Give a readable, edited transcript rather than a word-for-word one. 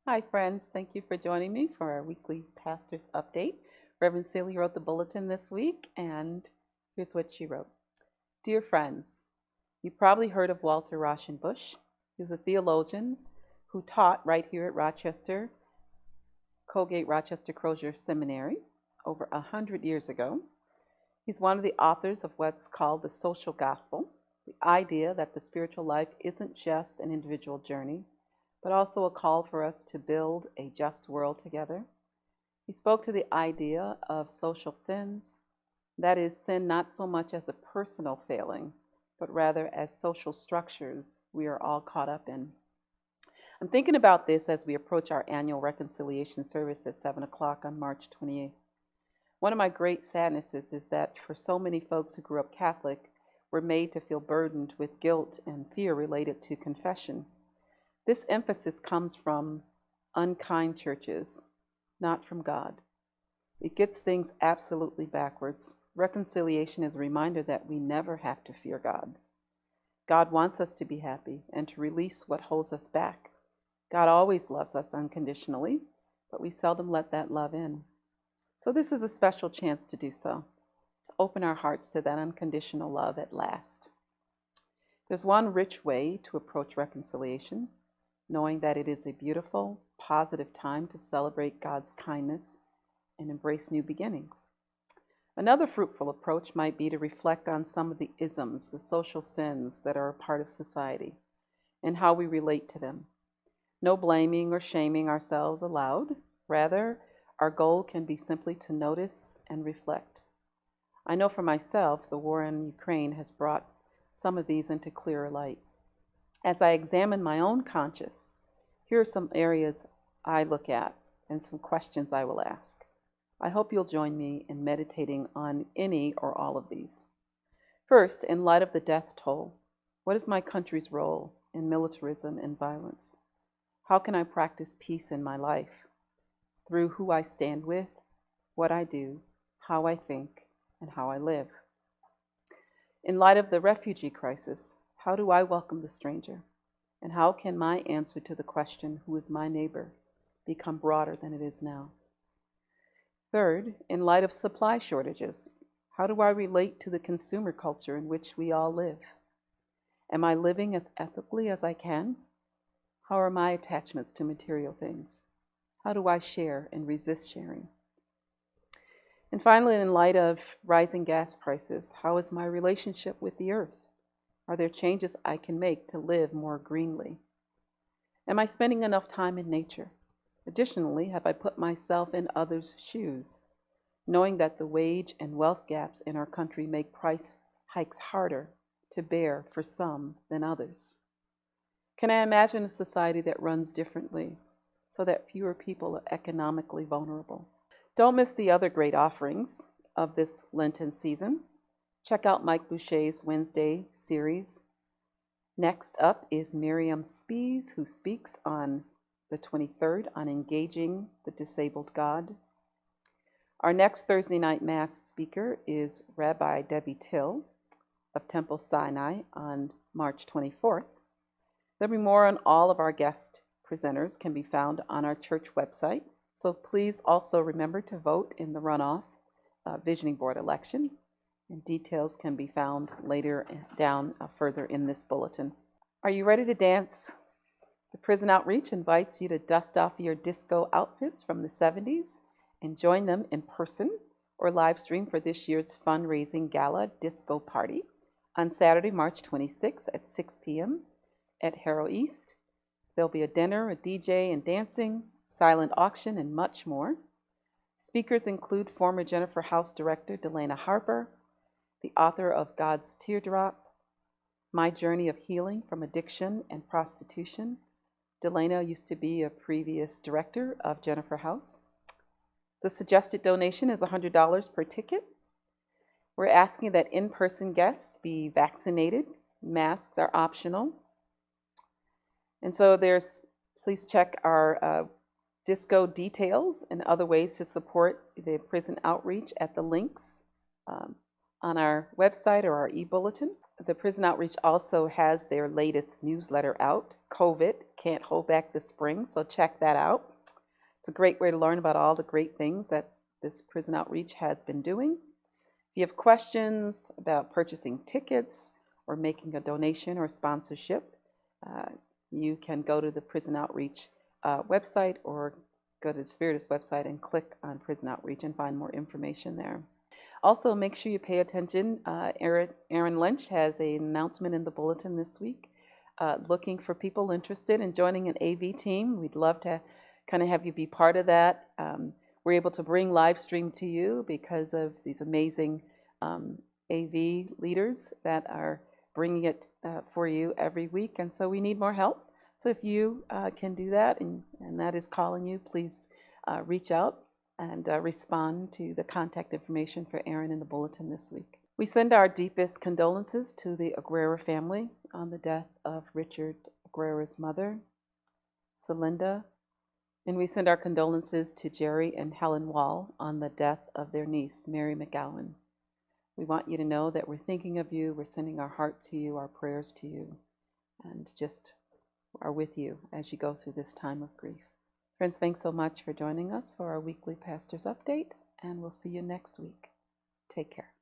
Hi, friends. Thank you for joining me for our weekly pastor's update. Reverend Celie wrote the bulletin this week, and here's what she wrote. Dear friends, you probably heard of Walter Rauschenbusch. He was a theologian who taught right here at Colgate Rochester Crozier Seminary over 100 years ago. He's one of the authors of what's called the social gospel, the idea that the spiritual life isn't just an individual journey, but also a call for us to build a just world together. He spoke to the idea of social sins, that is, sin not so much as a personal failing, but rather as social structures we are all caught up in. I'm thinking about this as we approach our annual reconciliation service at 7 o'clock on March 28th. One of my great sadnesses is that for so many folks who grew up Catholic, we're made to feel burdened with guilt and fear related to confession. This emphasis comes from unkind churches, not from God. It gets things absolutely backwards. Reconciliation is a reminder that we never have to fear God. God wants us to be happy and to release what holds us back. God always loves us unconditionally, but we seldom let that love in. So this is a special chance to do so, to open our hearts to that unconditional love at last. There's one rich way to approach reconciliation, knowing that it is a beautiful, positive time to celebrate God's kindness and embrace new beginnings. Another fruitful approach might be to reflect on some of the isms, the social sins that are a part of society, and how we relate to them. No blaming or shaming ourselves allowed. Rather, our goal can be simply to notice and reflect. I know for myself, the war in Ukraine has brought some of these into clearer light. As I examine my own conscience, here are some areas I look at and some questions I will ask. I hope you'll join me in meditating on any or all of these. First, in light of the death toll, what is my country's role in militarism and violence? How can I practice peace in my life through who I stand with, what I do, how I think, and how I live? In light of the refugee crisis, how do I welcome the stranger? And how can my answer to the question, who is my neighbor, become broader than it is now? Third, in light of supply shortages, how do I relate to the consumer culture in which we all live? Am I living as ethically as I can? How are my attachments to material things? How do I share and resist sharing? And finally, in light of rising gas prices, how is my relationship with the earth? Are there changes I can make to live more greenly? Am I spending enough time in nature? Additionally, have I put myself in others' shoes, knowing that the wage and wealth gaps in our country make price hikes harder to bear for some than others? Can I imagine a society that runs differently so that fewer people are economically vulnerable? Don't miss the other great offerings of this Lenten season. Check out Mike Boucher's Wednesday series. Next up is Miriam Spees, who speaks on the 23rd on engaging the disabled God. Our next Thursday night Mass speaker is Rabbi Debbie Till of Temple Sinai on March 24th. There'll be more on all of our guest presenters can be found on our church website. So please also remember to vote in the runoff visioning board election. And details can be found later down further in this bulletin. Are you ready to dance? The Prison Outreach invites you to dust off your disco outfits from the 70s and join them in person or live stream for this year's fundraising gala disco party on Saturday, March 26th at 6 p.m. at Harro East. There'll be a dinner, a DJ and dancing, silent auction, and much more. Speakers include former Jennifer House director Delana Harper, the author of God's Teardrop, My Journey of Healing from Addiction and Prostitution. Delana used to be a previous director of Jennifer House. The suggested donation is $100 per ticket. We're asking that in-person guests be vaccinated. Masks are optional. And so please check our disco details and other ways to support the prison outreach at the links on our website or our e-bulletin. The Prison Outreach also has their latest newsletter out. COVID Can't Hold Back the Spring, so check that out. It's a great way to learn about all the great things that this Prison Outreach has been doing. If you have questions about purchasing tickets or making a donation or sponsorship, you can go to the Prison Outreach website or go to the Spiritus website and click on Prison Outreach and find more information there. Also, make sure you pay attention. Aaron Lynch has an announcement in the Bulletin this week looking for people interested in joining an AV team. We'd love to kind of have you be part of that. We're able to bring live stream to you because of these amazing AV leaders that are bringing it for you every week. And so we need more help. So if you can do that and that is calling you, please reach out and respond to the contact information for Aaron in the Bulletin this week. We send our deepest condolences to the Aguera family on the death of Richard Aguera's mother, Celinda, and we send our condolences to Jerry and Helen Wall on the death of their niece, Mary McGowan. We want you to know that we're thinking of you, we're sending our heart to you, our prayers to you, and just are with you as you go through this time of grief. Friends, thanks so much for joining us for our weekly Pastor's Update, and we'll see you next week. Take care.